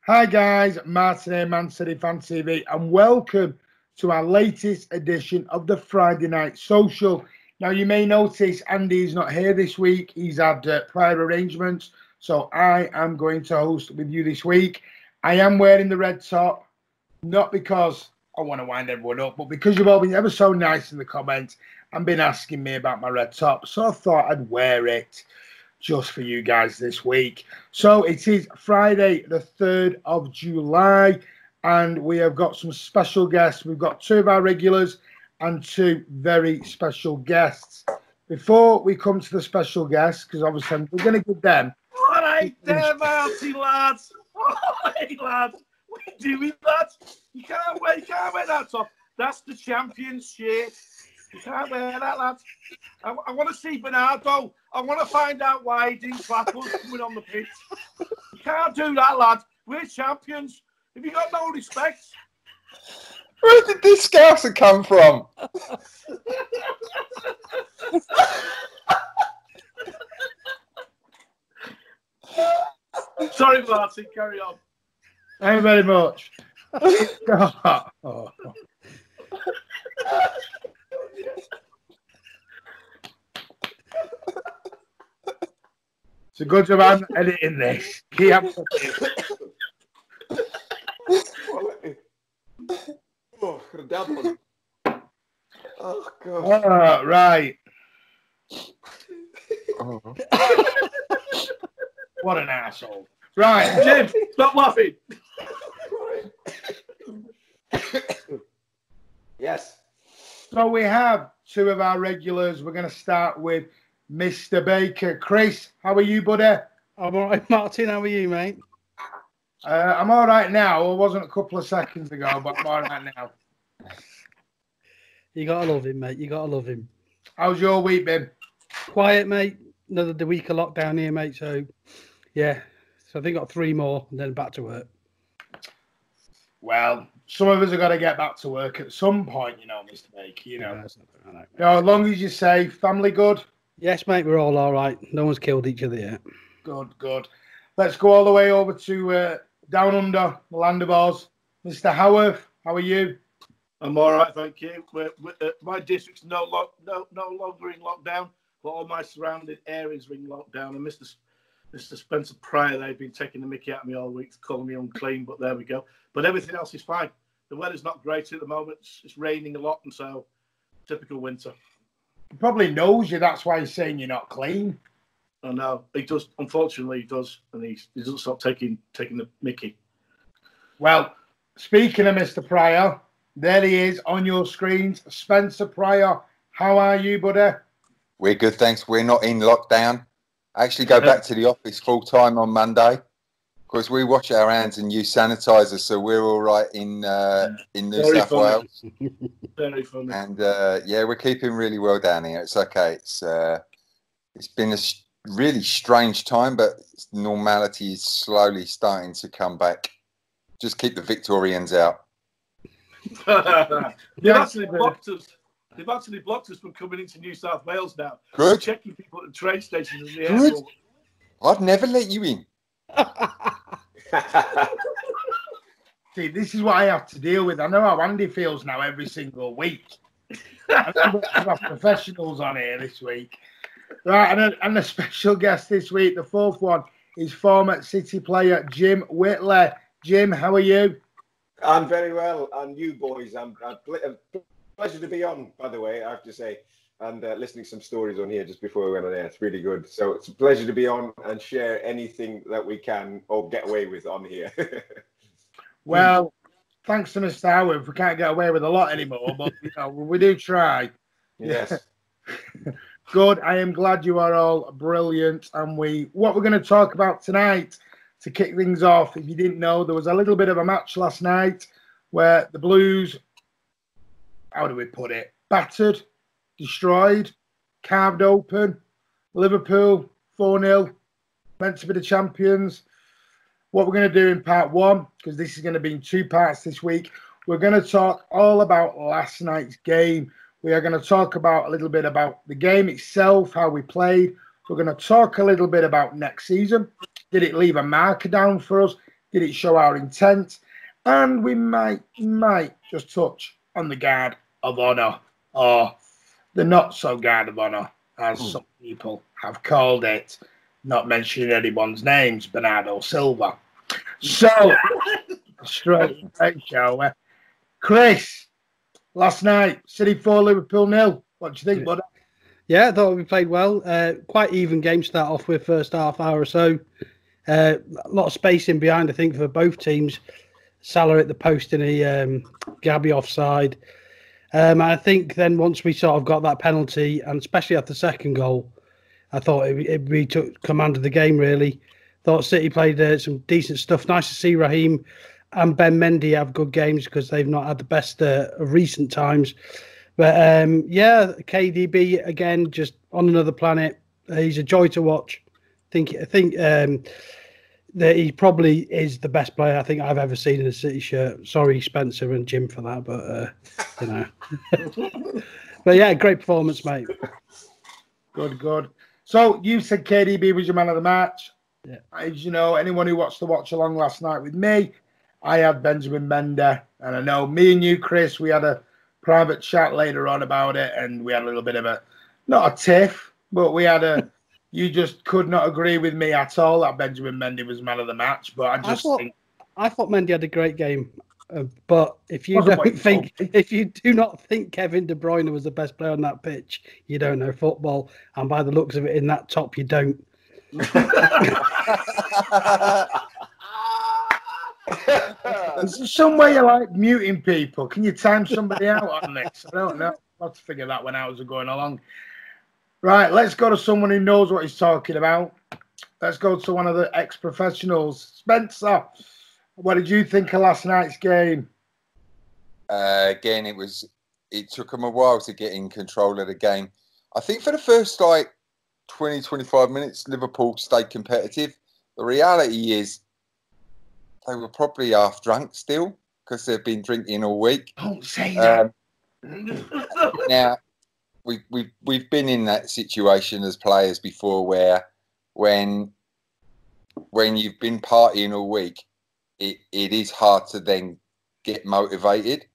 Hi guys, Martin here, Man City Fan TV, and welcome to our latest edition of the Friday Night Social. Now you may notice Andy's not here this week. He's had prior arrangements, so I am going to host with you this week. I am wearing the red top, not because I want to wind everyone up, but because you've all been ever so nice in the comments and been asking me about my red top, so I thought I'd wear it just for you guys this week. So it is Friday the 3rd of July and we have got some special guests. We've got two of our regulars and two very special guests. Before we come to the special guests, because obviously we're going to give them... All right there, Marty, lads. All right, lads. What are you doing, lads? You can't wear that top. That's the champion's shirt. You can't wear that, lads. I want to see Bernardo. I want to find out why he didn't clap us coming on the pitch. You can't do that, lad. We're champions. Have you got no respect? Where did this scouser come from? Sorry, Martin. Carry on. Thank you very much. Oh. It's a good job I'm editing this. Kiam. Oh, God. Right. Oh. What an asshole. Right. Jim, stop laughing. Yes. So we have two of our regulars. We're going to start with Mr. Baker. Chris, how are you, buddy? I'm all right, Martin. How are you, mate? I'm all right now. I wasn't a couple of seconds ago, but I'm all right now. You got to love him, mate. You got to love him. How's your week been? Quiet, mate. Another week of lockdown here, mate. So, yeah. So I think I've got 3 more and then back to work. Well, some of us have got to get back to work at some point, Mr. Baker. Yeah, As long as you're safe, family good? Yes, mate. We're all right. No one's killed each other yet. Good. Let's go all the way over to down under the land of Oz. Mr. Howarth, how are you? I'm all right, thank you. My district's no longer in lockdown, but all my surrounding areas are in lockdown. And Mr. Spencer Prior, they've been taking the mickey out of me all week, calling me unclean, but there we go. But everything else is fine. The weather's not great at the moment. It's raining a lot, and so typical winter. He probably knows you. That's why he's saying you're not clean. I know. He does. Unfortunately, he does. And he doesn't stop taking the mickey. Well, speaking of Mr. Prior, there he is on your screens. Spencer Prior, how are you, buddy? We're good, thanks. We're not in lockdown. I actually go back to the office full time on Monday. Of course, we wash our hands and use sanitizer, so we're all right in New South Wales. Very funny. And yeah, we're keeping really well down here. It's okay. It's been a really strange time, but normality is slowly starting to come back. Just keep the Victorians out. They've actually blocked us. They've actually blocked us from coming into New South Wales now. Good. We're checking people at the train stations and the airport. I'd never let you in. See, this is what I have to deal with. I know how Andy feels now every single week. I've got professionals on here this week. Right, and the special guest this week, the fourth one, is former City player Jim Whitley. Jim, how are you? I'm very well, and you boys, I'm pleasure to be on, by the way, I have to say, and listening to some stories on here just before we went on air. It's really good. So it's a pleasure to be on and share anything that we can or get away with on here. Well, thanks to Mr. Howard, we can't get away with a lot anymore, but we do try. Yes. Good. I am glad you are all brilliant. And what we're going to talk about tonight to kick things off, if you didn't know, there was a little bit of a match last night where the Blues, how do we put it, battered, destroyed, carved open. Liverpool 4-0, meant to be the champions. What we're going to do in part one, because this is going to be in 2 parts this week, we're going to talk all about last night's game. We are going to talk a little bit about the game itself, how we played. We're going to talk a little bit about next season. Did it leave a marker down for us? Did it show our intent? And we might just touch on the guard of honour, or the not so guard of honour, as some people have called it, not mentioning anyone's names, Bernardo Silva. So, straight away, shall we? Chris, last night, City 4, Liverpool 0. What do you think, buddy? Yeah, I thought we played well. Quite even game to start off with, first half hour or so. A lot of space in behind, I think, for both teams. Salah at the post and a Gabby offside. I think then once we sort of got that penalty, and especially after the second goal, I thought it really took command of the game, really. Thought City played some decent stuff. Nice to see Raheem and Ben Mendy have good games because they've not had the best of recent times. But yeah, KDB again, just on another planet. He's a joy to watch. I think that he probably is the best player I think I've ever seen in a City shirt. Sorry, Spencer and Jim, for that, but you know. But yeah, great performance, mate. Good. So you said KDB was your man of the match. Yeah. As you know, anyone who watched the watch along last night with me, I had Benjamin Mendy, and I know me and you, Chris, we had a private chat later on about it, and we had a little bit of a, not a tiff, but we had a, you just could not agree with me at all that Benjamin Mendy was man of the match. But I thought Mendy had a great game. But if you do not think Kevin De Bruyne was the best player on that pitch, you don't know football. And by the looks of it, in that top, you don't. There's some way you like muting people. Can you time somebody out on this? I don't know. I'll have to figure that one out as we're going along. Right, let's go to someone who knows what he's talking about. Let's go to one of the ex-professionals. Spencer, what did you think of last night's game? Again, it took them a while to get in control of the game. I think for the first 20, 25 minutes, Liverpool stayed competitive. The reality is they were probably half drunk still because they've been drinking all week. Don't say that. Now, we've been in that situation as players before, where when you've been partying all week, it is hard to then get motivated.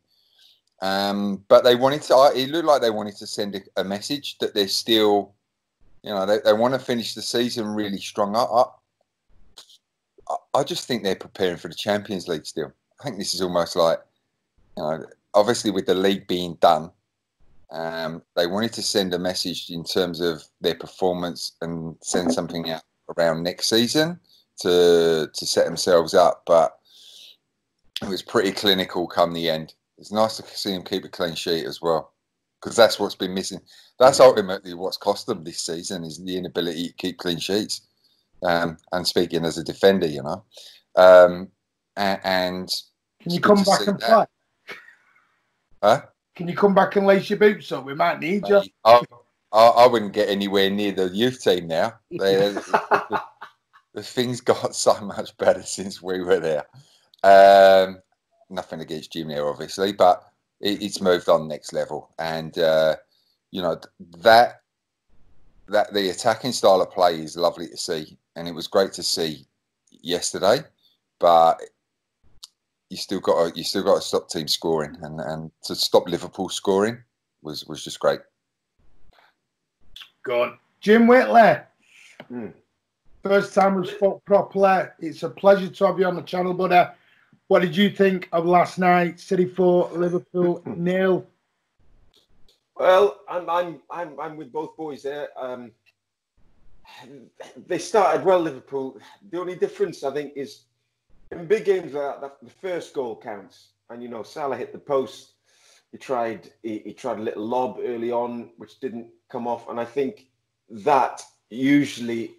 But they wanted to. It looked like they wanted to send a message that they're still, they want to finish the season really strong. I just think they're preparing for the Champions League still. I think this is almost like, obviously with the league being done, they wanted to send a message in terms of their performance and send something out around next season to set themselves up. But it was pretty clinical come the end. It's nice to see them keep a clean sheet as well, because that's what's been missing. That's ultimately what's cost them this season, is the inability to keep clean sheets. And speaking as a defender, and can you come back and play? Huh? Can you come back and lace your boots up? We might need you. I wouldn't get anywhere near the youth team now. The things got so much better since we were there. Nothing against Jim there, obviously, but it's moved on next level. And that the attacking style of play is lovely to see, and it was great to see yesterday. But you still got to stop teams scoring, and to stop Liverpool scoring was just great. Go on, Jim Whitley. First time we've spoke properly. It's a pleasure to have you on the channel, buddy. What did you think of last night? City 4, Liverpool 0. Well, I'm with both boys there. They started well, Liverpool. The only difference, I think, is in big games like that, the first goal counts. And Salah hit the post. He tried a little lob early on, which didn't come off. And I think that usually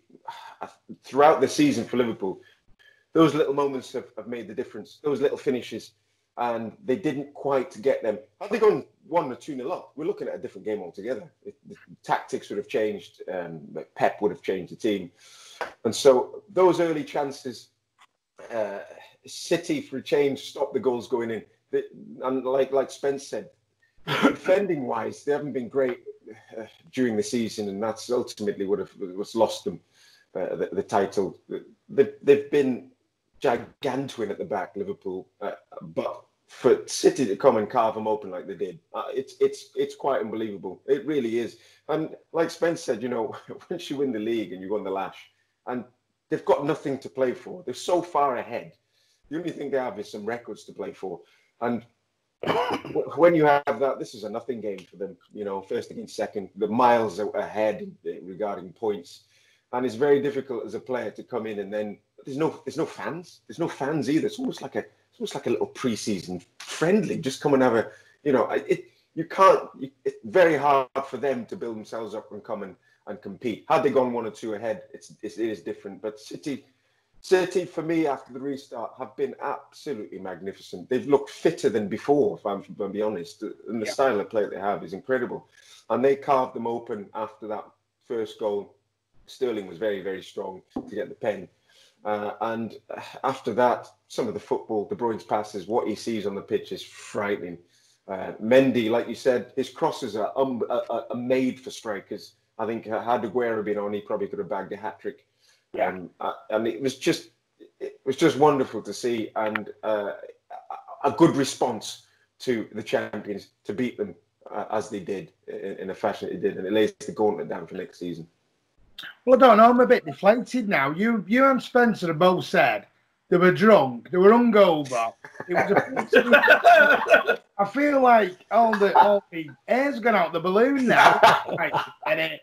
throughout the season for Liverpool, those little moments have made the difference. Those little finishes, and they didn't quite get them. Had they gone 1 or 2-0 up, we're looking at a different game altogether. The tactics would have changed. Pep would have changed the team, and so those early chances, City for a change stopped the goals going in. And like Spence said, defending wise, they haven't been great during the season, and that's ultimately what's lost them the title. They've been gigantuan at the back, Liverpool. But for City to come and carve them open like they did, it's quite unbelievable. It really is. And like Spence said, you know, once you win the league and you won the lash, and they've got nothing to play for. They're so far ahead. The only thing they have is some records to play for. And when you have that, this is a nothing game for them. You know, first against second, the miles ahead regarding points. And it's very difficult as a player to come in and then there's no fans. There's no fans either. It's almost like a little pre-season friendly. Just come and have a, you know, it's very hard for them to build themselves up and come and compete. Had they gone 1 or 2 ahead, it is different. But City, for me, after the restart, have been absolutely magnificent. They've looked fitter than before, if I'm to be honest. And the style of play they have is incredible. And they carved them open after that first goal. Sterling was very, very strong to get the pen. And after that, some of the football, De Bruyne's passes, what he sees on the pitch is frightening. Mendy, like you said, his crosses are made for strikers. I think had Aguero been on, he probably could have bagged a hat-trick. Yeah. And it was just wonderful to see, and a good response to the champions to beat them as they did in a fashion they did, and it lays the gauntlet down for next season. Well, I don't know. I'm a bit deflated now. You and Spencer have both said they were drunk, they were hungover. It was I feel like all the air's gone out the balloon now. And it,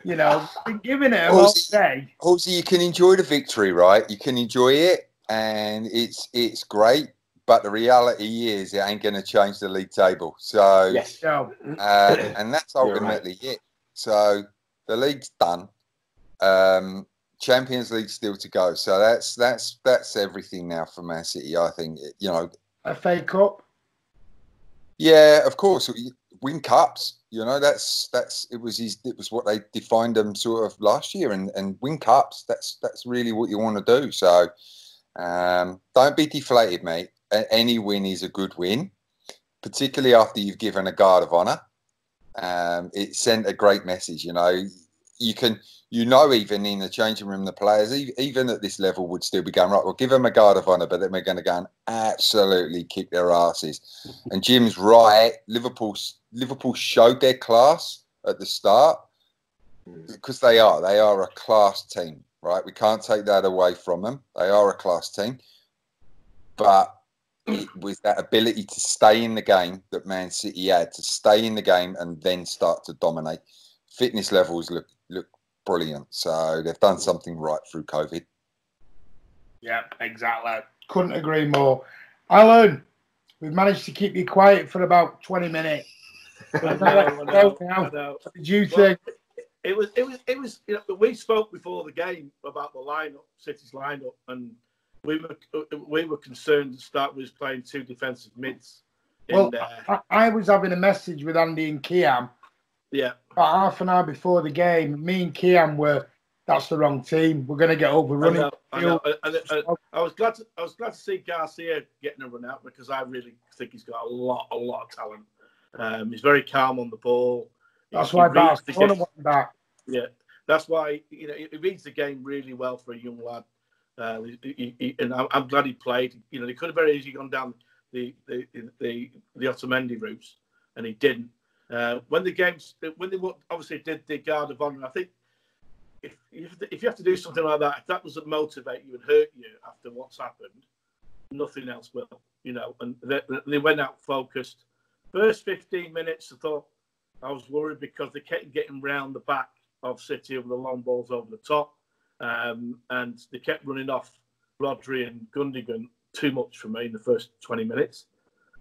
you know, been giving it a whole day. Also, you can enjoy the victory, right? You can enjoy it, and it's great. But the reality is, it ain't going to change the league table. So, yes, and that's ultimately it. So the league's done. Champions League still to go. So that's everything now for Man City. I think, you know, FA Cup. Yeah, of course. Win cups. You know, it was what they defined them sort of last year, and win cups. That's really what you want to do. So don't be deflated, mate. Any win is a good win, particularly after you've given a guard of honour. It sent a great message. You know, even in the changing room, the players, even at this level, would still be going, right, we'll give them a guard of honour, but then we're going to go and absolutely kick their asses. And Jim's right. Liverpool showed their class at the start, because they are a class team, right? We can't take that away from them. They are a class team. But with that ability to stay in the game that Man City had, to stay in the game and then start to dominate, fitness levels look brilliant. So they've done something right through COVID. Yeah, exactly. Couldn't agree more. Alan, we've managed to keep you quiet for about 20 minutes. I know. What did you think? It was. You know, we spoke before the game about the lineup, City's lineup, and we were concerned to start with playing 2 defensive mids. Well, I was having a message with Andy and Kiam. Yeah. About half an hour before the game, me and Kiam that's the wrong team. We're going to get overrun. I was glad to see Garcia getting a run out, because I really think he's got a lot of talent. He's very calm on the ball. That's why Barcelona went back. Yeah, that's why, you know, he reads the game really well for a young lad. And I'm glad he played. You know, he could have very easily gone down the Otamendi routes, and he didn't. When they obviously did the guard of honour, I think if you have to do something like that, if that doesn't motivate you and hurt you after what's happened, nothing else will. You know, and they went out focused. First 15 minutes, I was worried, because they kept getting round the back of City over the long balls over the top, and they kept running off Rodri and Gundogan too much for me in the first 20 minutes,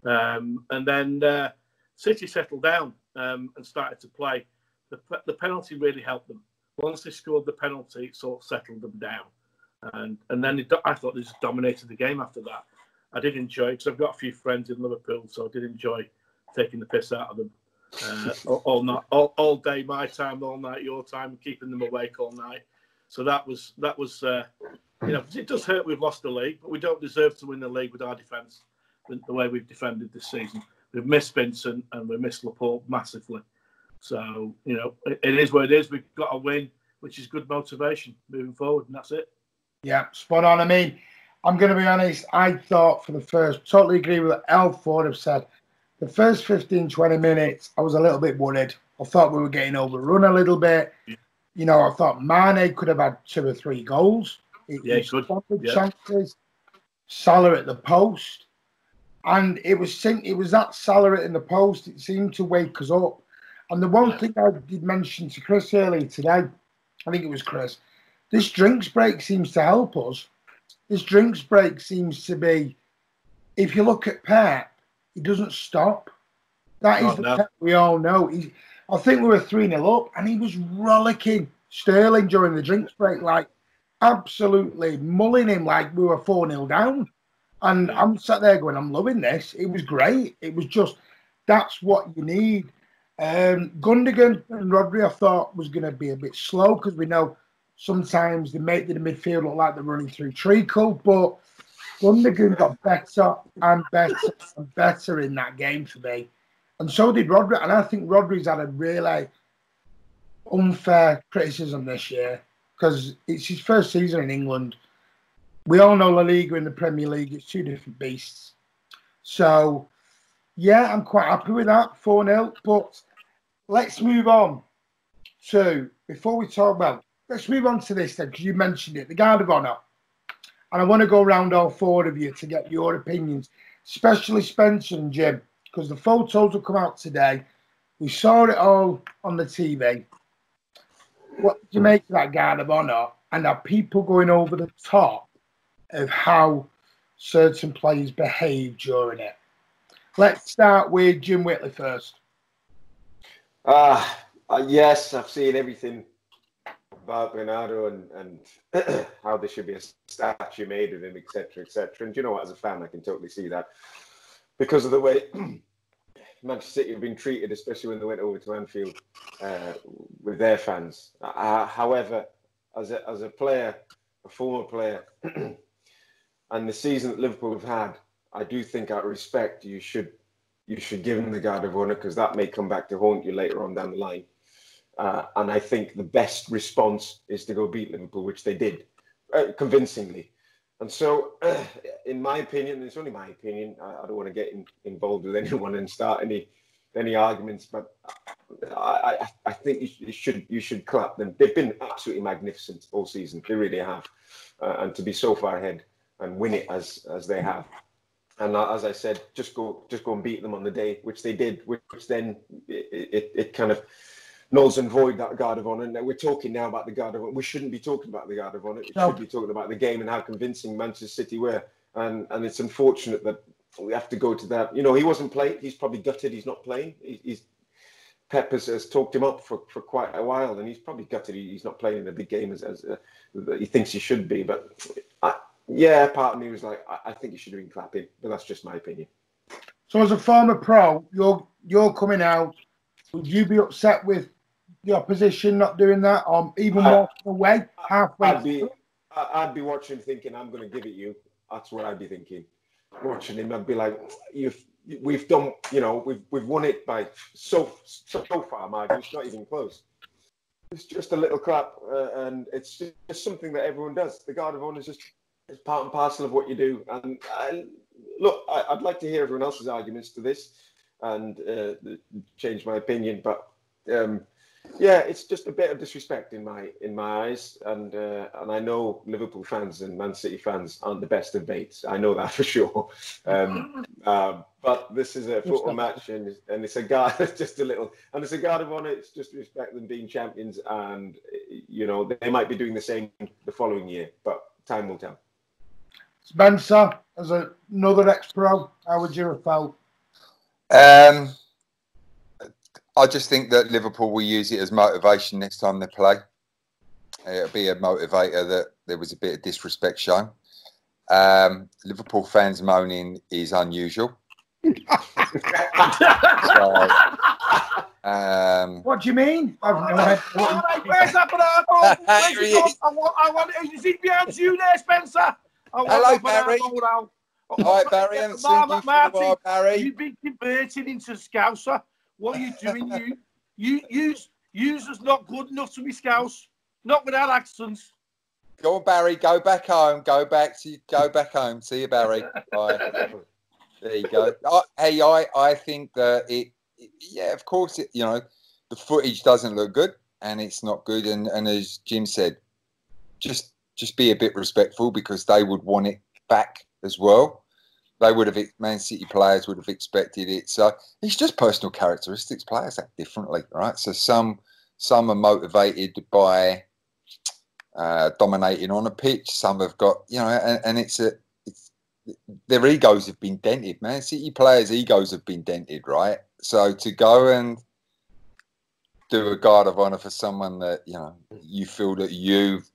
and then City settled down and started to play. The penalty really helped them. Once they scored the penalty, it sort of settled them down, and then I thought they just dominated the game after that. I did enjoy it, because I've got a few friends in Liverpool, so I did enjoy taking the piss out of them all day, my time, all night your time, keeping them awake all night. So that was you know, it does hurt we've lost the league, but we don't deserve to win the league with our defence the way we've defended this season. We've missed Vincent and we missed Laporte massively. So, you know, it is what it is. We've got to win, which is good motivation moving forward, and that's it. Yeah, spot on. I mean, I'm going to be honest. I thought for the first, totally agree with what Elford have said. The first 15, 20 minutes, I was a little bit worried. I thought we were getting overrun a little bit. You know, I thought Mane could have had 2 or 3 goals. Yeah, good. Chances. Salah at the post. And it was that Salah in the post. It seemed to wake us up. And the one thing I did mention to Chris earlier today, I think it was Chris, this drinks break seems to help us. This drinks break seems to be, if you look at Pep, he doesn't stop. That is the Pep we all know. I think we were 3-0 up, and he was rollicking Sterling during the drinks break, like absolutely mulling him like we were 4-0 down. And I'm sat there going, I'm loving this. It was great. It was just, that's what you need. Gundogan and Rodri, I thought, was going to be a bit slow because we know sometimes they make the midfield look like they're running through treacle, but Gundogan got better and better and better in that game for me. And so did Rodri. And I think Rodri's had a really unfair criticism this year because it's his first season in England. We all know La Liga and the Premier League, it's 2 different beasts. So, yeah, I'm quite happy with that, 4-0. But let's move on to, before we talk about, let's move on to this then, because you mentioned it, the Guard of Honour. And I want to go around all 4 of you to get your opinions, especially Spencer and Jim, because the photos will come out today. We saw it all on the TV. What do you make of that Guard of Honour? And are people going over the top of how certain players behave during it? Let's start with Jim Whitley first. Yes, I've seen everything about Bernardo and how there should be a statue made of him, etc., etc. And you know what, as a fan, I can totally see that because of the way Manchester City have been treated, especially when they went over to Anfield with their fans. However, as a player, a former player, and the season that Liverpool have had, I do think, out of respect, you should give him the Guard of Honour because that may come back to haunt you later on down the line. And I think the best response is to go beat Liverpool, which they did convincingly. And so, in my opinion, it's only my opinion. I don't want to get involved with anyone and start any arguments, but I think you should clap them. They've been absolutely magnificent all season. They really have, and to be so far ahead and win it as they have. And as I said, just go and beat them on the day, which they did, which then it kind of nulls and void that Guard of Honour. And we're talking now about the Guard of Honour. We shouldn't be talking about the Guard of Honour. We should be talking about the game and how convincing Manchester City were. And it's unfortunate that we have to go to that. You know, he wasn't playing. He's probably gutted he's not playing. Pep has talked him up for quite a while, and he's probably gutted he's not playing in a big game as he thinks he should be. But yeah, part of me was like, I think he should have been clapping, but that's just my opinion. So as a former pro, you're coming out. Would you be upset with the opposition not doing that, or even walking away halfway? I'd be watching, thinking, I'm going to give it you. That's what I'd be thinking. Watching him, I'd be like, we've done, you know, we've won it by so far, Margie. It's not even close. It's just a little clap, and it's just something that everyone does. The Guard of Honour is just. It's part and parcel of what you do. And look, I'd like to hear everyone else's arguments to this and change my opinion. But yeah, it's just a bit of disrespect in my eyes. And I know Liverpool fans and Man City fans aren't the best of mates. I know that for sure. But this is a football match, and it's a guard. It's just a little, and it's a Guard of Honour. It's just to respect them being champions, and you know they might be doing the same the following year, but time will tell. Spencer, as another ex-pro, how would you have felt? I just think that Liverpool will use it as motivation next time they play. It'll be a motivator that there was a bit of disrespect shown. Liverpool fans moaning is unusual. What do you mean? I've no idea. Where's that Bernardo? I want. Is he behind you there, Spencer? Hello, Barry. All right, Barry. I haven't seen you for a while, Barry. You've been converted into Scouser. What are you doing? You's not good enough to be Scouse. Not without accents. Go on, Barry. Go back home. Go back home. See you, Barry. Bye. There you go. I think that yeah, of course, the footage doesn't look good and it's not good. And as Jim said, just be a bit respectful because they would want it back as well. They would have, Man City players would have expected it. So it's just personal characteristics. Players act differently, right? So some are motivated by dominating on a pitch. Some have got, and their egos have been dented. Man City players' egos have been dented, right? So to go and do a guard of honour for someone that you feel that you've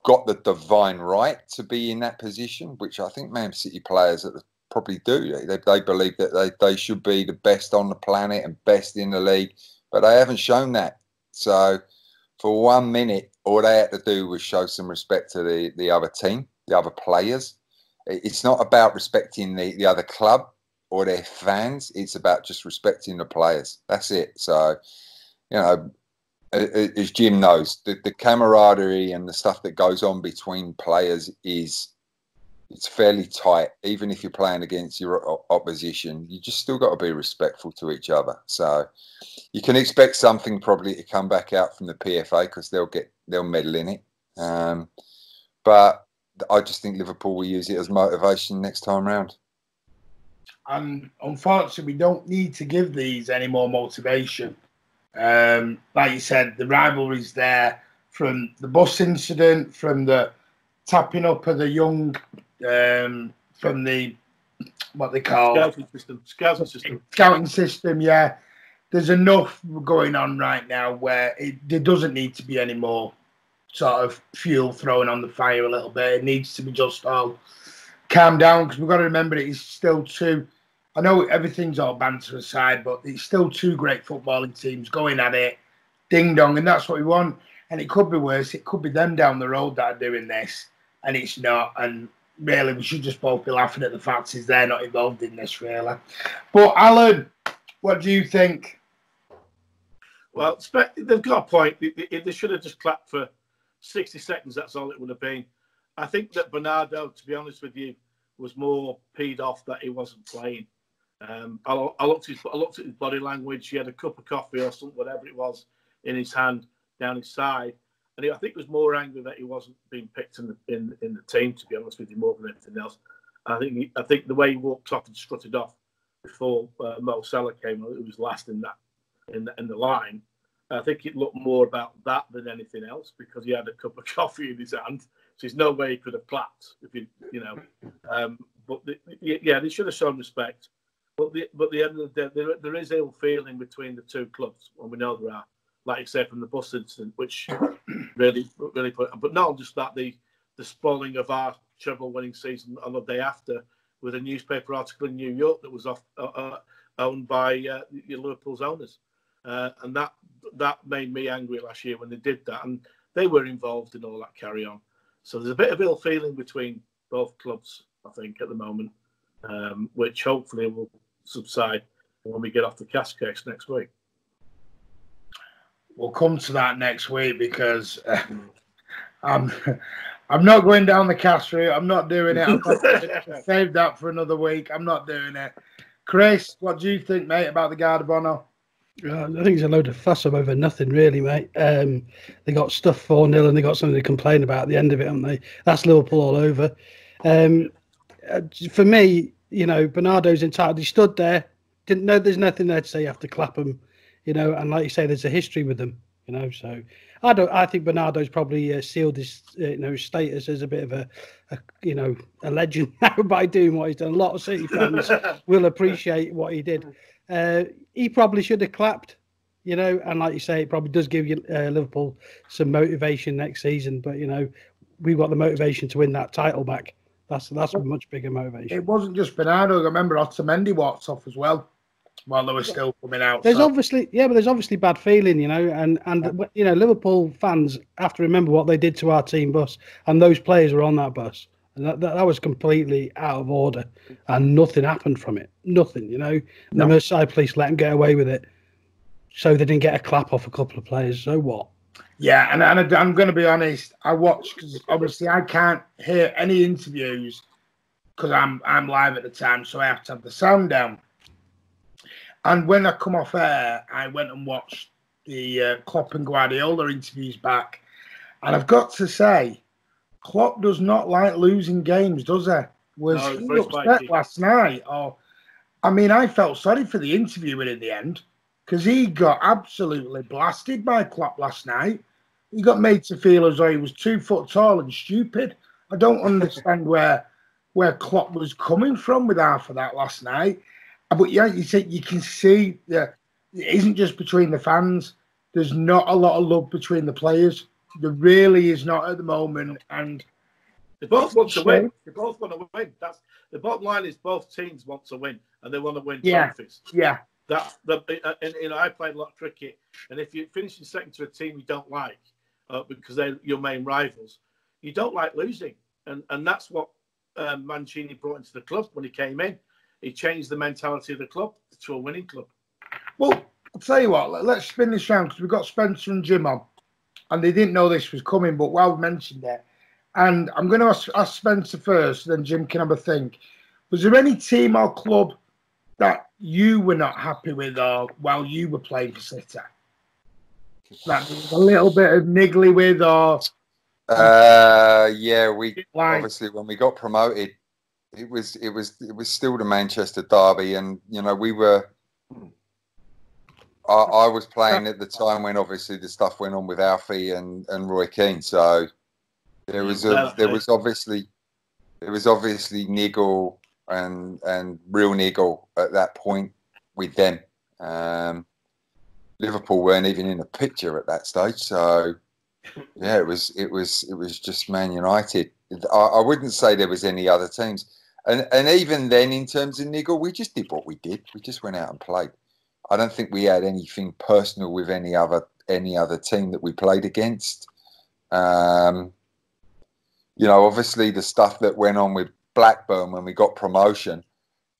got the divine right to be in that position, which I think Man City players probably do. They believe that they should be the best on the planet and best in the league, but they haven't shown that. So for 1 minute, all they had to do was show some respect to the other team, the other players. It's not about respecting the other club or their fans. It's about just respecting the players. That's it. So, as Jim knows, the camaraderie and the stuff that goes on between players it's fairly tight. Even if you're playing against your opposition, you just still got to be respectful to each other. So you can expect something probably to come back out from the PFA because they'll meddle in it. But I just think Liverpool will use it as motivation next time round. And unfortunately, we don't need to give these any more motivation. Like you said, the rivalry's there from the bus incident, from the tapping up of the young, from the what they call scouting system. Yeah, there's enough going on right now where there doesn't need to be any more sort of fuel thrown on the fire a little bit. It needs to be just all calm down because we've got to remember it's still two. I know everything's all banter aside, but it's still two great footballing teams going at it, ding dong, and that's what we want. And it could be worse. It could be them down the road that are doing this, and it's not. And really, we should just both be laughing at the fact is they're not involved in this, really. But Alan, what do you think? Well, they've got a point. They should have just clapped for 60 seconds. That's all it would have been. I think that Bernardo, to be honest with you, was more peed off that he wasn't playing. I looked at his body language. He had a cup of coffee or something, whatever it was, in his hand down his side, and I think he was more angry that he wasn't being picked in the team. To be honest with you, more than anything else, I think the way he walked off and strutted off before Mo Salah came, it was last in the line. I think it looked more about that than anything else because he had a cup of coffee in his hand. So there's no way he could have clapped if But they should have shown respect. But at the end of the day, there is ill feeling between the two clubs, and we know there are, like you said, from the bus incident, which really put. But not just that, the spoiling of our treble-winning season on the day after with a newspaper article in New York that was owned by Liverpool's owners, and that made me angry last year when they did that, and they were involved in all that carry on. So there's a bit of ill feeling between both clubs, I think, at the moment, which hopefully will subside when we get off the cast case next week. We'll come to that next week because I'm not going down the cast route. I'm not doing it. I've saved that for another week. I'm not doing it. Chris, what do you think, mate, about the Guard of Honour? I think it's a load of fuss over nothing, really, mate. They got stuff 4-0 and they got something to complain about at the end of it, haven't they? That's Liverpool all over. For me, Bernardo's entitled. He stood there, didn't know there's nothing there to say you have to clap him, and like you say, there's a history with them, So I think Bernardo's probably sealed his, status as a bit of a legend now by doing what he's done. A lot of City fans will appreciate what he did. He probably should have clapped, and like you say, it probably does give you Liverpool some motivation next season. But we've got the motivation to win that title back. That's a much bigger motivation. It wasn't just Bernardo. I remember Otamendi walked off as well while they were still coming out. There's obviously bad feeling, and Liverpool fans have to remember what they did to our team bus, and those players were on that bus. And that was completely out of order, and nothing happened from it. Nothing, And the Merseyside police let them get away with it, so they didn't get a clap off a couple of players. So what? Yeah, and I'm going to be honest. I watched because obviously I can't hear any interviews because I'm live at the time, so I have to have the sound down. And when I come off air, I went and watched the Klopp and Guardiola interviews back, and I've got to say, Klopp does not like losing games, does he? Was he upset last night? Or, I mean, I felt sorry for the interviewer in the end because he got absolutely blasted by Klopp last night. He got made to feel as though he was 2 foot tall and stupid. I don't understand where Klopp was coming from with half of that last night. But yeah, you can see that it isn't just between the fans. There's not a lot of love between the players. There really is not at the moment, and they both want to win. They both want to win. That's the bottom line. Is both teams want to win, and they want to win trophies. Yeah. I played a lot of cricket, and if you're finishing second to a team you don't like, because they're your main rivals, you don't like losing, and that's what Mancini brought into the club when he came in. He changed the mentality of the club to a winning club. Well, I'll tell you what. Let's spin this round because we've got Spencer and Jim on, and they didn't know this was coming. But while we mentioned it, and I'm going to ask Spencer first, then Jim can have a think. Was there any team or club that you were not happy with, or while you were playing for City, that was a little bit of niggly with, or? Yeah, we obviously when we got promoted, it was still the Manchester derby, and we were. I was playing at the time when obviously the stuff went on with Alfie and Roy Keane, so there was obviously niggle and real niggle at that point with them. Liverpool weren't even in the picture at that stage, so yeah, it was just Man United. I wouldn't say there was any other teams, and even then, in terms of niggle, we just did what we did. We just went out and played. I don't think we had anything personal with any other team that we played against. Obviously the stuff that went on with Blackburn when we got promotion,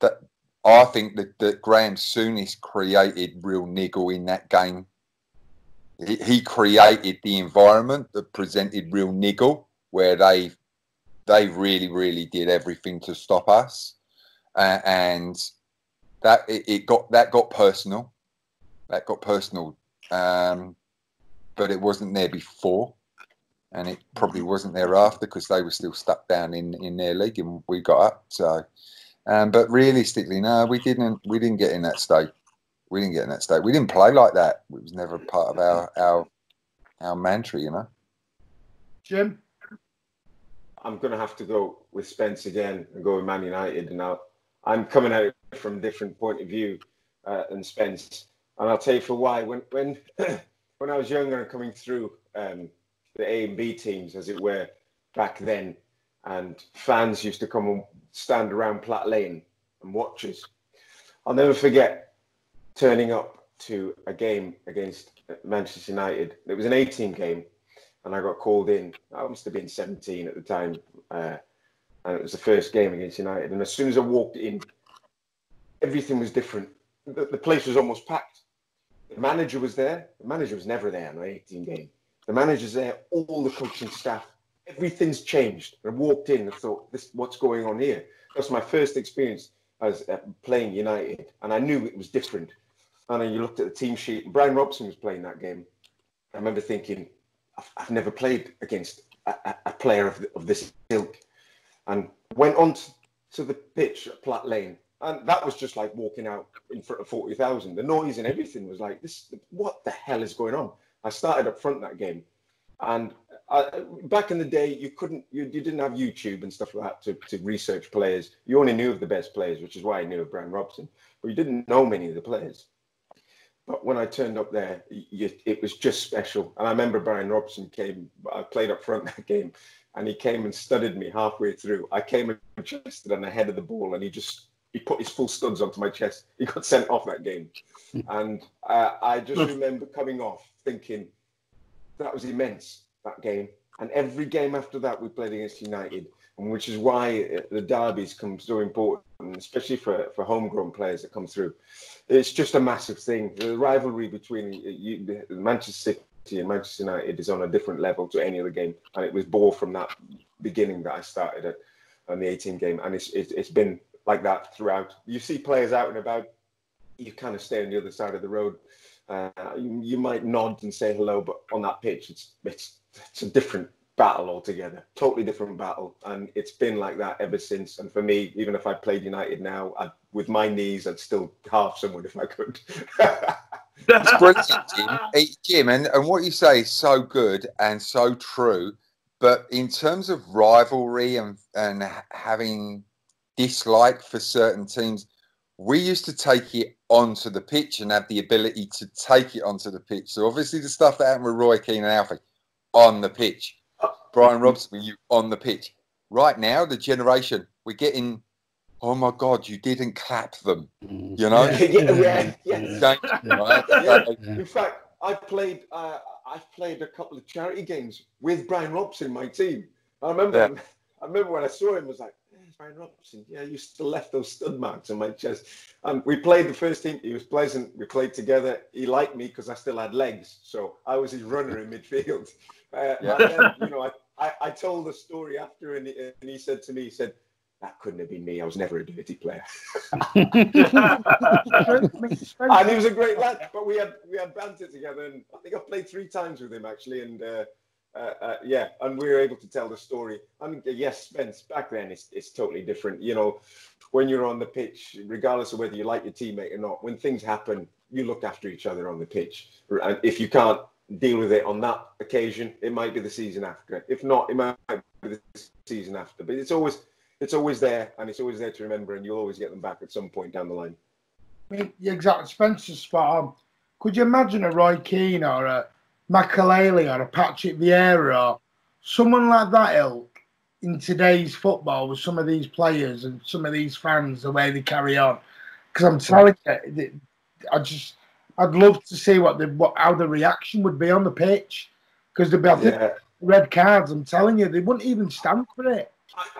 that I think that Graham Souness created real niggle in that game. He created the environment that presented real niggle, where they really, really did everything to stop us, and that got personal. That got personal, but it wasn't there before, and it probably wasn't there after because they were still stuck down in their league and we got up. So, but realistically, no, we didn't get in that state. We didn't get in that state. We didn't play like that. It was never part of our mantra, Jim? I'm going to have to go with Spence again and go with Man United. And I'm coming at it from a different point of view than Spence. And I'll tell you for why. When I was younger and coming through the A and B teams, as it were, back then, and fans used to come and stand around Platt Lane and watch us. I'll never forget turning up to a game against Manchester United. It was an 18 game, and I got called in. I must have been 17 at the time, and it was the first game against United. And as soon as I walked in, everything was different. The place was almost packed. The manager was there. The manager was never there in an 18 game. The manager's there, all the coaching staff. Everything's changed. I walked in and thought, what's going on here? That's my first experience as playing United, and I knew it was different. And then you looked at the team sheet, and Brian Robson was playing that game. I remember thinking, I've never played against a player of this ilk. And went on to the pitch at Platt Lane. And that was just like walking out in front of 40,000. The noise and everything was like, what the hell is going on? I started up front that game. And back in the day, you didn't have YouTube and stuff like that to research players. You only knew of the best players, which is why I knew of Brian Robson. But you didn't know many of the players. But when I turned up there, it was just special. And I remember Brian Robson came, I played up front that game, and he came and studied me halfway through. I came and chested on the head of the ball, and he put his full studs onto my chest. He got sent off that game. And I just remember coming off thinking, that was immense, that game. And every game after that, we played against United, and which is why the derbies come so important, especially for homegrown players that come through. It's just a massive thing. The rivalry between Manchester and Manchester United is on a different level to any other game, and it was born from that beginning that I started at on the 18 game, and it's been like that throughout. You see players out and about, you kind of stay on the other side of the road. You might nod and say hello, but on that pitch, it's a different battle altogether, totally different battle, and it's been like that ever since. And for me, even if I played United now, with my knees, I'd still halve someone if I could. It's brilliant, Jim. Hey, Jim, and what you say is so good and so true. But in terms of rivalry and having dislike for certain teams, we used to take it onto the pitch and have the ability to take it onto the pitch. So obviously the stuff that happened with Roy Keane and Alfie on the pitch. Brian Robson, you on the pitch. Right now, the generation, we're getting, oh my God, you didn't clap them. You know? Yeah. Right? In fact, I've played a couple of charity games with Brian Robson, my team. I remember when I saw him, I was like, there's Brian Robson. Yeah, you still left those stud marks on my chest. And we played the first team. He was pleasant. We played together. He liked me because I still had legs. So I was his runner in midfield. And then, you know, I told the story after, and he said to me, that couldn't have been me. I was never a dirty player. And he was a great lad. But we had banter together, and I think I played 3 times with him actually, and and we were able to tell the story. And yes, Spence, back then it's totally different. You know, when you're on the pitch, regardless of whether you like your teammate or not, when things happen, you look after each other on the pitch. And if you can't deal with it on that occasion, it might be the season after. If not, it might be the season after. But it's always there, and it's always there to remember, and you'll always get them back at some point down the line. I mean, exactly. Spencer's spot on. Could you imagine a Roy Keane or a Makelele or a Patrick Vieira or someone like that ilk in today's football with some of these players and some of these fans, the way they carry on? Because I'm telling you, I'd love to see how the reaction would be on the pitch, because there'd be red cards. I'm telling you, they wouldn't even stand for it.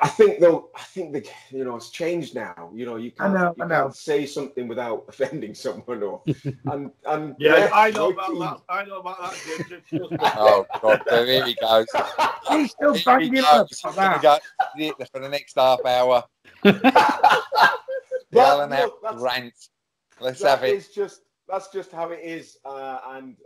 I think it's changed now. You know, you can't say something without offending someone, or and I know about that. Jim. Oh God, there he goes. He's still banging up for that. Go for the next half hour. Alan out rant. Let's have it. That's just how it is, and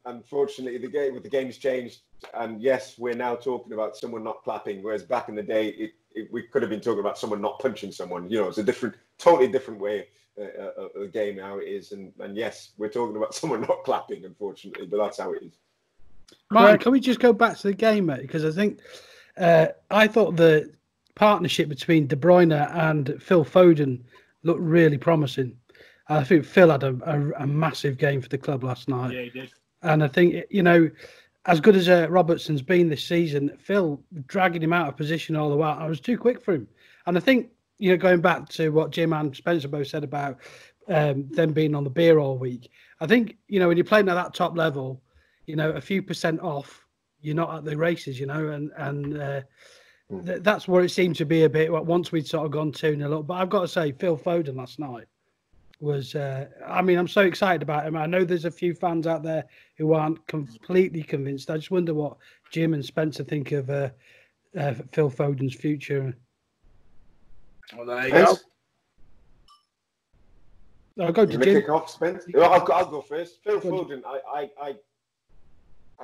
unfortunately, the game's changed. And yes, we're now talking about someone not clapping, whereas back in the day, we could have been talking about someone not punching someone. You know, it's a totally different way of the game now it is. And yes, we're talking about someone not clapping, unfortunately, but that's how it is. Martin, can we just go back to the game, mate? Because I think I thought the partnership between De Bruyne and Phil Foden looked really promising. I think Phil had a massive game for the club last night. Yeah, he did. And I think, you know, as good as Robertson's been this season, Phil dragging him out of position all the while, I was too quick for him. And I think, you know, going back to what Jim and Spencer both said about them being on the beer all week, I think, you know, when you're playing at that top level, you know, a few % off, you're not at the races, you know, and that's where it seemed to be a bit once we'd sort of gone 2-0 up. But I've got to say, Phil Foden last night was, I'm so excited about him. I know there's a few fans out there who aren't completely convinced. I just wonder what Jim and Spencer think of Phil Foden's future. Well, there you go. I'll go to Jim. Kick off, Spence? I'll go first. Phil Foden, I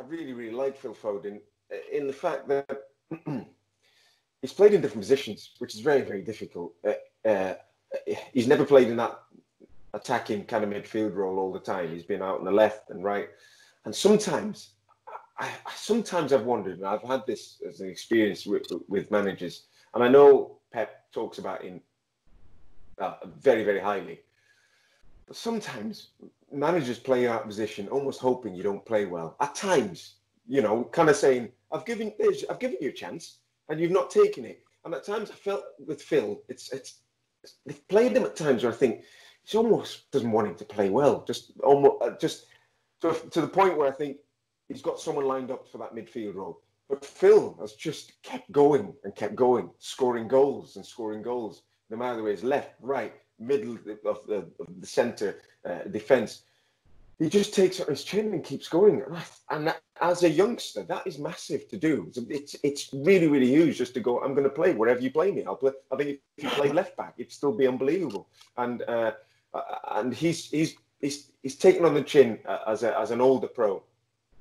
really, really like Phil Foden in the fact that he's played in different positions, which is very, very difficult. He's never played in that attacking kind of midfield role all the time. He's been out on the left and right. And sometimes I've wondered, and I've had this as an experience with managers, and I know Pep talks about him very, very highly. But sometimes managers play out of position, almost hoping you don't play well. At times, you know, kind of saying, I've given you a chance, and you've not taken it. And at times I felt with Phil, they've played him at times where I think he almost doesn't want him to play well. Just to the point where I think he's got someone lined up for that midfield role. But Phil has just kept going, scoring goals, no matter where he's left, right, middle of the centre defence. he just takes it on his chin and keeps going. And as a youngster, that is massive to do. It's really, really huge just to go, I'm going to play wherever you play me. I'll play. I think if you play left back, it'd still be unbelievable. And he's taken on the chin as an older pro,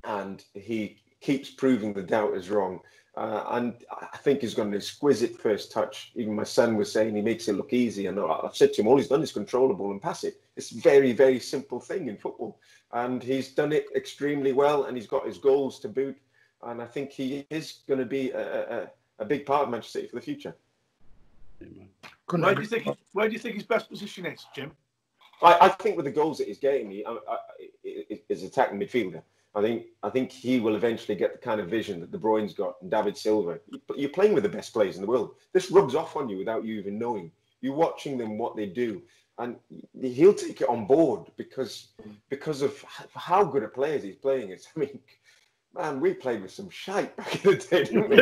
and he keeps proving the doubters wrong. And I think he's got an exquisite first touch. Even my son was saying he makes it look easy. And I've said to him, all he's done is control the ball and pass it. It's a very, very simple thing in football. And he's done it extremely well. And he's got his goals to boot. And I think he is going to be a big part of Manchester City for the future. Where do you think his best position is, Jim? I think with the goals that he's getting, he's attacking midfielder. I think he will eventually get the kind of vision that De Bruyne's got and David Silva. You're playing with the best players in the world. This rubs off on you without you even knowing. You're watching them, what they do, and he'll take it on board because of how good a player he's playing. I mean, man, we played with some shite back in the day, didn't we?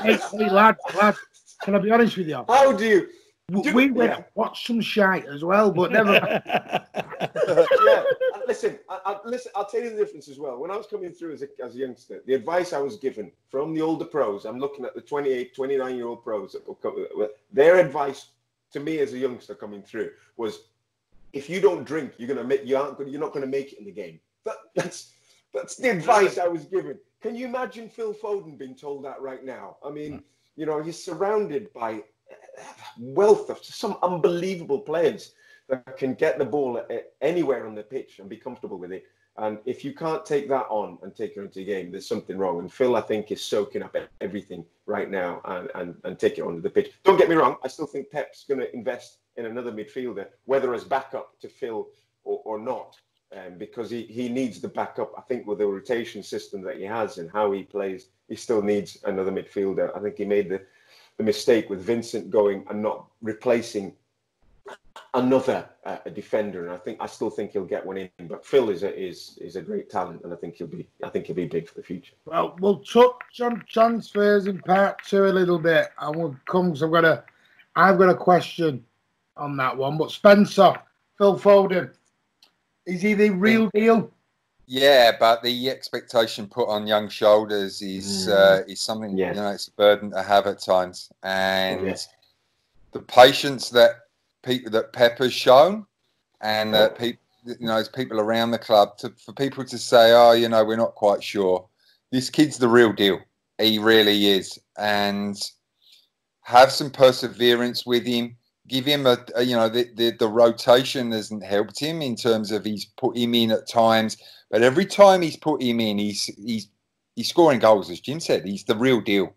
Hey, lads, can I be honest with you? How do you? We went and watched some shite as well, but never. Yeah, listen. I'll tell you the difference as well. When I was coming through as a youngster, the advice I was given from the older pros, I'm looking at the 28, 29-year-old pros that will come. Their advice to me as a youngster coming through was, if you don't drink, you're not going to make it in the game. That's the advice I was given. Can you imagine Phil Foden being told that right now? I mean, he's surrounded by wealth of some unbelievable players that can get the ball anywhere on the pitch and be comfortable with it. And if you can't take that on and take it into the game, there's something wrong. And Phil, I think, is soaking up everything right now and take it onto the pitch. Don't get me wrong. I still think Pep's going to invest in another midfielder, whether as backup to Phil or not, because he needs the backup. I think with the rotation system that he has and how he plays, he still needs another midfielder. I think he made the mistake with Vincent going and not replacing another defender, and I still think he'll get one in. But Phil is a great talent, and I think he'll be big for the future. Well, we'll touch on transfers in part 2 a little bit, and we'll come. So I've got a question on that one. But Spencer, Phil Foden, is he the real deal? Yeah, but the expectation put on young shoulders is something, it's a burden to have at times. And the patience that Pep has shown, and that people around the club, for people to say, we're not quite sure. This kid's the real deal. He really is. And have some perseverance with him. Give him the rotation hasn't helped him in terms of he's put him in at times. But every time he's put him in, he's scoring goals, as Jim said. He's the real deal.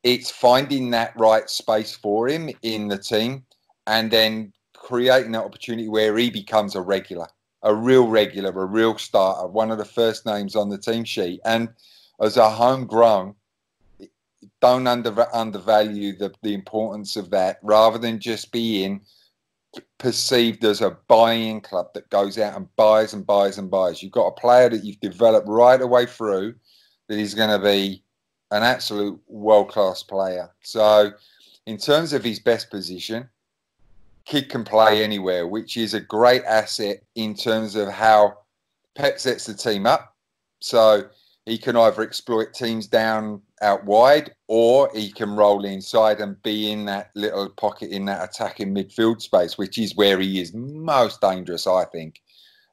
It's finding that right space for him in the team and then creating that opportunity where he becomes a regular, a real starter, one of the first names on the team sheet. And as a homegrown, don't undervalue the importance of that, rather than just being perceived as a buying club that goes out and buys and buys and buys. You've got a player that you've developed right away through that is going to be an absolute world-class player. So in terms of his best position, kid can play anywhere, which is a great asset in terms of how Pep sets the team up. So he can either exploit teams down out wide, or he can roll inside and be in that little pocket in that attacking midfield space, which is where he is most dangerous, I think.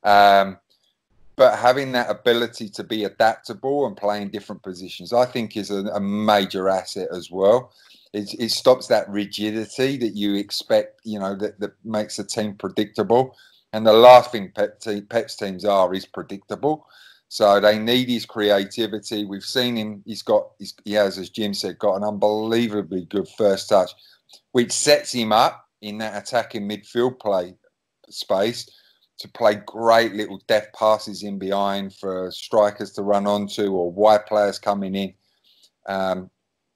But having that ability to be adaptable and play in different positions, I think is a major asset as well. It stops that rigidity that you expect, that makes a team predictable. And the last thing Pep's teams is predictable. So they need his creativity. We've seen him. He has, as Jim said, got an unbelievably good first touch, which sets him up in that attacking midfield play space to play great little deft passes in behind for strikers to run onto or wide players coming in.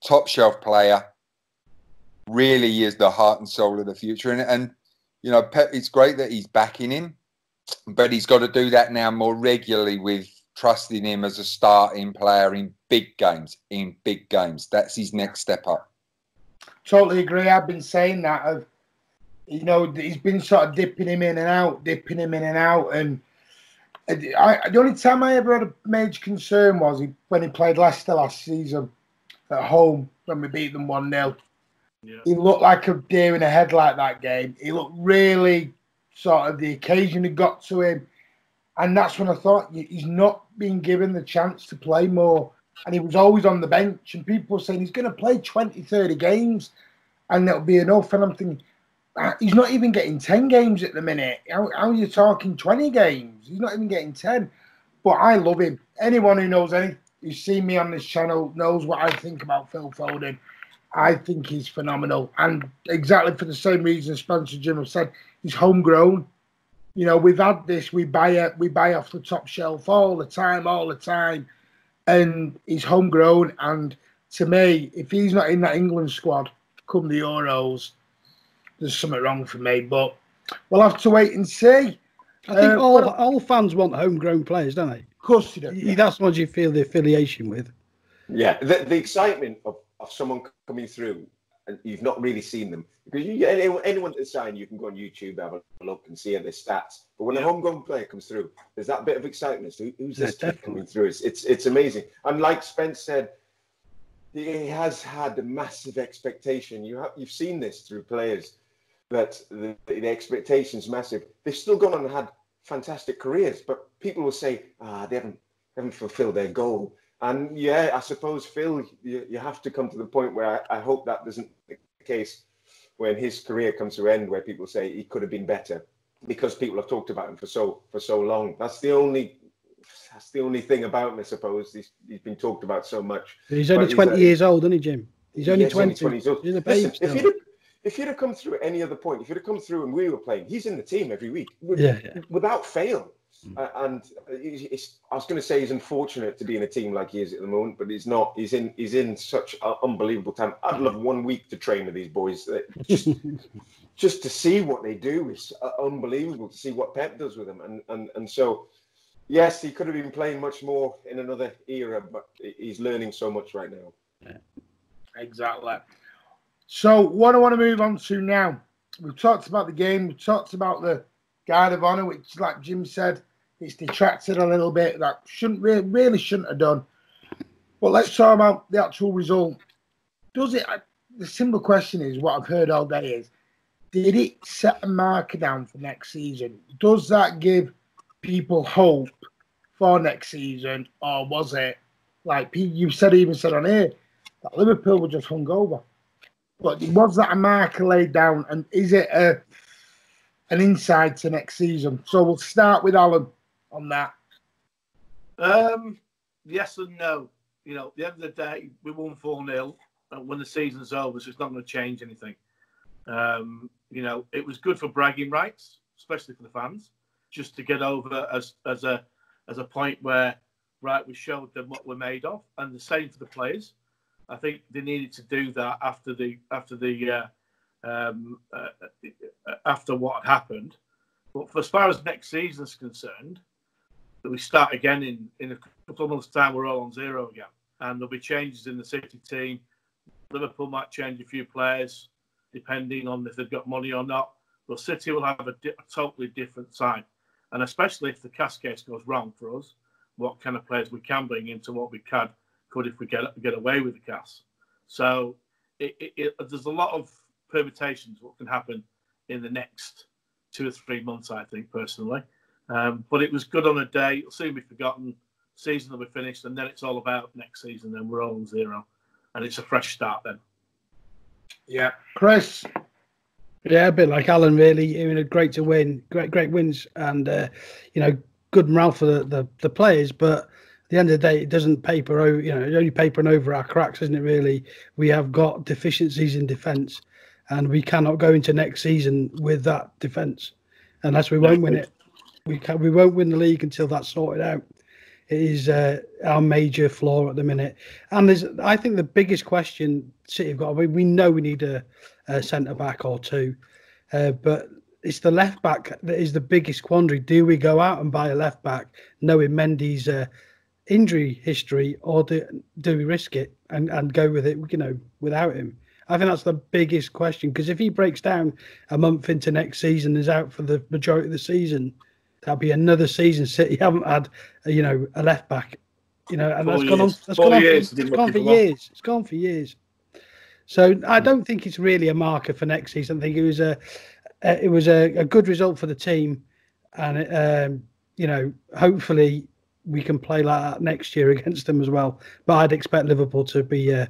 Top shelf player, really is the heart and soul of the future. And Pep, it's great that he's backing him, but he's got to do that now more regularly with trusting him as a starting player in big games. That's his next step up. Totally agree. I've been saying that. You know, he's been sort of dipping him in and out, and the only time I ever had a major concern was when he played Leicester last season at home when we beat them 1-0. Yeah. He looked like a deer in a headlight that game. He looked really sort of, the occasion had got to him. And that's when I thought he's not being given the chance to play more. And he was always on the bench. And people were saying he's going to play 20, 30 games and that'll be enough. And I'm thinking, he's not even getting 10 games at the minute. How are you talking 20 games? He's not even getting 10. But I love him. Anyone who knows who's seen me on this channel knows what I think about Phil Foden. I think he's phenomenal. And exactly for the same reason Spencer Jim have said, he's homegrown. You know, we've had this, we buy off the top shelf all the time. And he's homegrown. And to me, if he's not in that England squad come the Euros, there's something wrong for me. But we'll have to wait and see. I think all fans want homegrown players, don't they? Of course they do. Yeah. That's what you feel the affiliation with. Yeah, the excitement of someone coming through and you've not really seen them. Because anyone that's signed, you can go on YouTube, have a look and see their stats. But when a homegrown player comes through, there's that bit of excitement. Who's this kid coming through? It's amazing. And like Spence said, he has had a massive expectation. You've seen this through players, that the expectation's massive. They've still gone on and had fantastic careers, but people will say, they haven't fulfilled their goal. And yeah, I suppose, Phil, you have to come to the point where I hope that isn't the case when his career comes to an end, where people say he could have been better, because people have talked about him for so long. That's the only thing about him, I suppose. He's been talked about so much. He's only 20 years old, isn't he, Jim? He's only 20. He's a babe. Listen, if you'd have come through at any other point, if you'd have come through and we were playing, he's in the team every week, without fail. And I was going to say he's unfortunate to be in a team like he is at the moment, but he's not. He's in such an unbelievable time. I'd love 1 week to train with these boys. Just to see what they do is unbelievable. To see what Pep does with them, and so yes, he could have been playing much more in another era, but he's learning so much right now. Yeah. Exactly. So what I want to move on to now, we've talked about the game, we've talked about the Guard of Honour, which, like Jim said, it's detracted a little bit. That really shouldn't have done. But let's talk about the actual result. Does it? The simple question is, what I've heard all day is, did it set a marker down for next season? Does that give people hope for next season, or was it like you even said on here that Liverpool were just hungover? But was that a marker laid down, and is it an insight to next season? So we'll start with Alan on that. Yes and no. You know, at the end of the day, we won 4-0. And when the season's over, so it's not going to change anything. You know, it was good for bragging rights, especially for the fans, just to get over as a point where, right, we showed them what we're made of, and the same for the players. I think they needed to do that after what had happened. But as far as next season is concerned, that we start again in a couple of months' time, we're all on zero again, and there'll be changes in the City team. Liverpool might change a few players depending on if they've got money or not. But City will have a totally different side, and especially if the CAS case goes wrong for us, what kind of players we can bring into what we could if we get away with the CAS. So there's a lot of permutations what can happen in the next 2 or 3 months, I think, personally. But it was good on a day. It'll soon be forgotten. Season will be finished, and then it's all about next season. Then we're all on zero, and it's a fresh start then. Yeah, Chris. Yeah, a bit like Alan, really. I mean, great to win, great wins, and you know, good morale for the players. But at the end of the day, it doesn't paper over. You know, it's only papering over our cracks, isn't it? Really, we have got deficiencies in defence, and we cannot go into next season with that defence, unless we won't win it. We won't win the league until that's sorted out. It is our major flaw at the minute, and I think the biggest question City have got. We know we need a centre back or two, but it's the left back that is the biggest quandary. Do we go out and buy a left back, knowing Mendy's injury history, or do we risk it and go with it? You know, without him. I think that's the biggest question, because if he breaks down a month into next season, is out for the majority of the season, that'll be another season City haven't had, a left back, and that's gone on. That's gone on. It's gone for years. It's gone for years. So I don't think it's really a marker for next season. I think it was a good result for the team, and hopefully we can play like that next year against them as well. But I'd expect Liverpool to be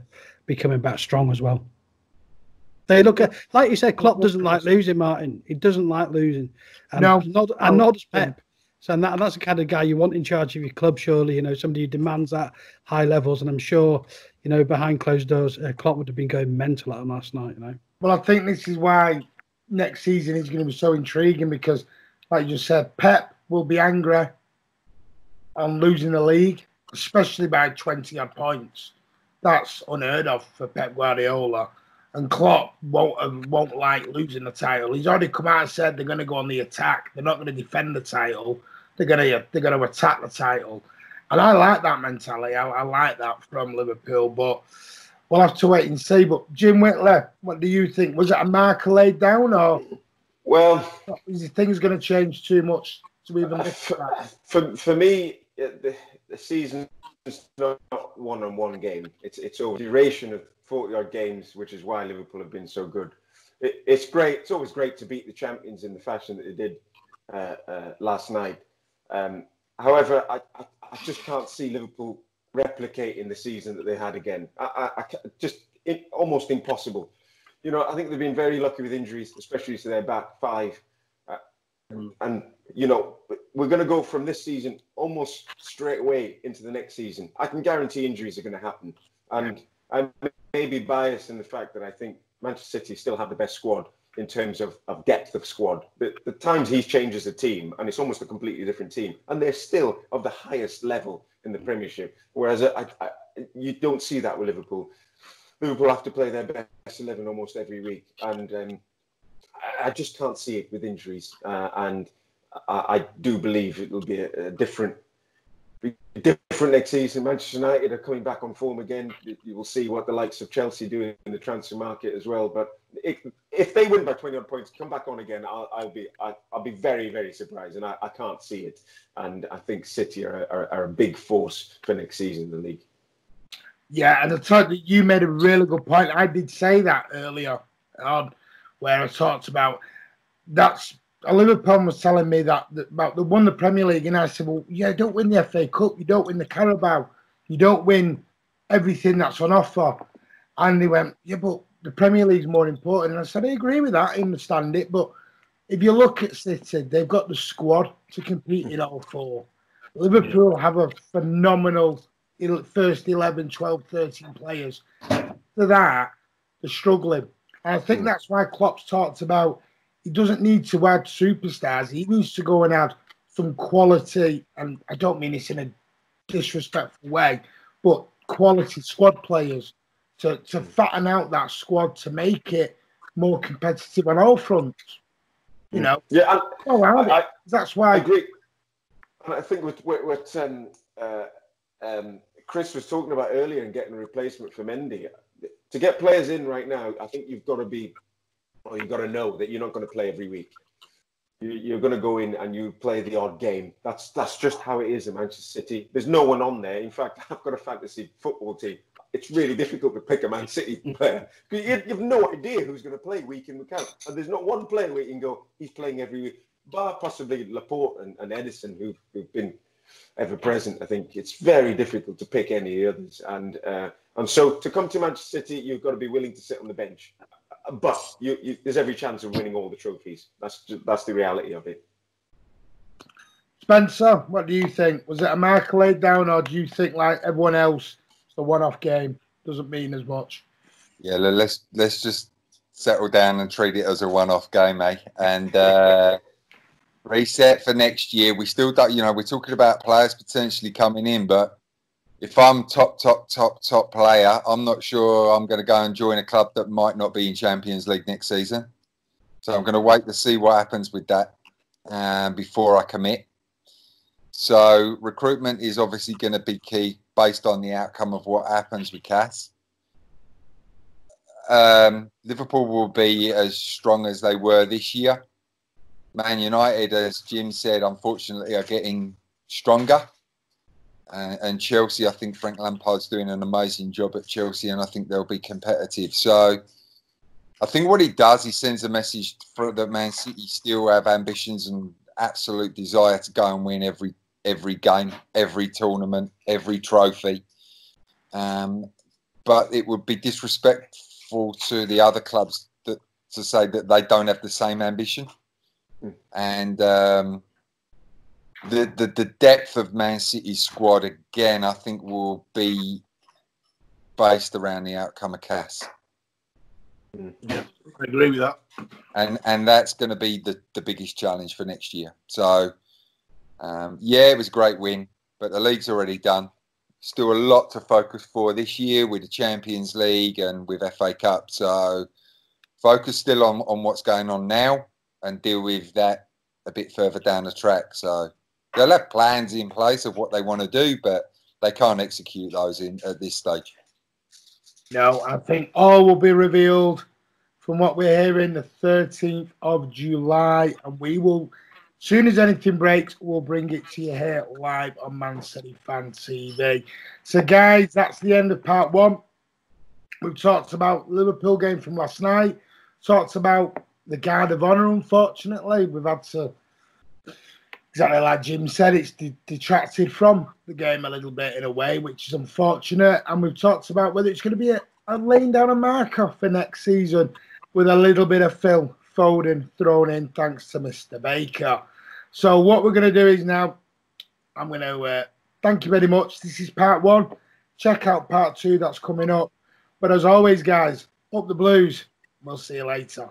coming back strong as well. They look at, like you said, Klopp doesn't like losing, Martin. He doesn't like losing, and nor does Pep. So that's the kind of guy you want in charge of your club, surely. Somebody who demands that high levels. And I'm sure, behind closed doors, Klopp would have been going mental at him last night. Well, I think this is why next season is going to be so intriguing, because, like you just said, Pep will be angry on losing the league, especially by 20-odd points. That's unheard of for Pep Guardiola. And Klopp won't like losing the title. He's already come out and said they're going to go on the attack. They're not going to defend the title. They're going to attack the title. And I like that mentality. I like that from Liverpool. But we'll have to wait and see. But Jim Whitley, what do you think? Was it a marker laid down, or is things going to change too much to even miss that? For me, the season is not one-on-one game. It's over duration of 40-odd games, which is why Liverpool have been so good. It's great. It's always great to beat the champions in the fashion that they did last night. However, I just can't see Liverpool replicating the season that they had again. Almost impossible. I think they've been very lucky with injuries, especially to their back five. And, we're going to go from this season almost straight away into the next season. I can guarantee injuries are going to happen. And I'm maybe biased in the fact that I think Manchester City still have the best squad in terms of depth of squad. The times he changes a team, and it's almost a completely different team, and they're still of the highest level in the Premiership. Whereas you don't see that with Liverpool. Liverpool have to play their best 11 almost every week, and I just can't see it with injuries. And I do believe it will be a different next season. Manchester United are coming back on form again. You will see what the likes of Chelsea do in the transfer market as well. But if they win by 20-odd points, come back on again, I'll be very, very surprised, and I can't see it. And I think City are a big force for next season in the league. Yeah, and I thought that you made a really good point. I did say that earlier on, where I talked about that's. Liverpool was telling me that about they won the Premier League, and I said, well, yeah, you don't win the FA Cup, you don't win the Carabao, you don't win everything that's on offer. And they went, yeah, but the Premier League's more important. And I said, I agree with that, I understand it. But if you look at City, they've got the squad to compete in all four. Liverpool have a phenomenal first 11, 12, 13 players. To that, they're struggling. And I think that's why Klopp's talked about he doesn't need to add superstars. He needs to go and add some quality, and I don't mean this in a disrespectful way, but quality squad players to fatten out that squad to make it more competitive on all fronts. Yeah, that's why I agree. And I think what Chris was talking about earlier and getting a replacement for Mendy, to get players in right now, I think you've got to know that you're not going to play every week. You're going to go in and you play the odd game. That's just how it is in Manchester City. There's no one on there. In fact, I've got a fantasy football team. It's really difficult to pick a Man City player. You have no idea who's going to play week in, week out. And there's not one player where you can go, he's playing every week, bar possibly Laporte and Edison, who've been ever present. I think it's very difficult to pick any others. And so to come to Manchester City, you've got to be willing to sit on the bench. But there's every chance of winning all the trophies. That's the reality of it. Spencer, what do you think? Was it a marker laid down, or do you think, like everyone else, it's a one-off game, doesn't mean as much? Yeah, let's just settle down and treat it as a one-off game, eh? And reset for next year. We still don't, we're talking about players potentially coming in, but if I'm top player, I'm not sure I'm going to go and join a club that might not be in Champions League next season. So I'm going to wait to see what happens with that before I commit. So recruitment is obviously going to be key based on the outcome of what happens with Cass. Liverpool will be as strong as they were this year. Man United, as Jim said, unfortunately are getting stronger. And Chelsea, I think Frank Lampard's doing an amazing job at Chelsea, and I think they'll be competitive. So I think what he does, he sends a message for that Man City still have ambitions and absolute desire to go and win every game, every tournament, every trophy. But it would be disrespectful to the other clubs to say that they don't have the same ambition. And the depth of Man City's squad, again, I think will be based around the outcome of CAS. Yeah, I agree with that. And that's going to be the biggest challenge for next year. So, it was a great win, but the league's already done. Still a lot to focus for this year with the Champions League and with FA Cup. So focus still on what's going on now and deal with that a bit further down the track. So they'll have plans in place of what they want to do, but they can't execute those at this stage. No, I think all will be revealed from what we're hearing the 13th of July, and we will, as soon as anything breaks, we'll bring it to you here live on Man City Fan TV. So, guys, that's the end of part one. We've talked about Liverpool game from last night, talked about the Guard of Honour, unfortunately. We've had to, exactly like Jim said, it's detracted from the game a little bit in a way, which is unfortunate. And we've talked about whether it's going to be a laying down a marker for next season with a little bit of Phil Foden thrown in thanks to Mr. Baker. So what we're going to do is now, I'm going to thank you very much. This is part one. Check out part two that's coming up. But as always, guys, up the Blues. We'll see you later.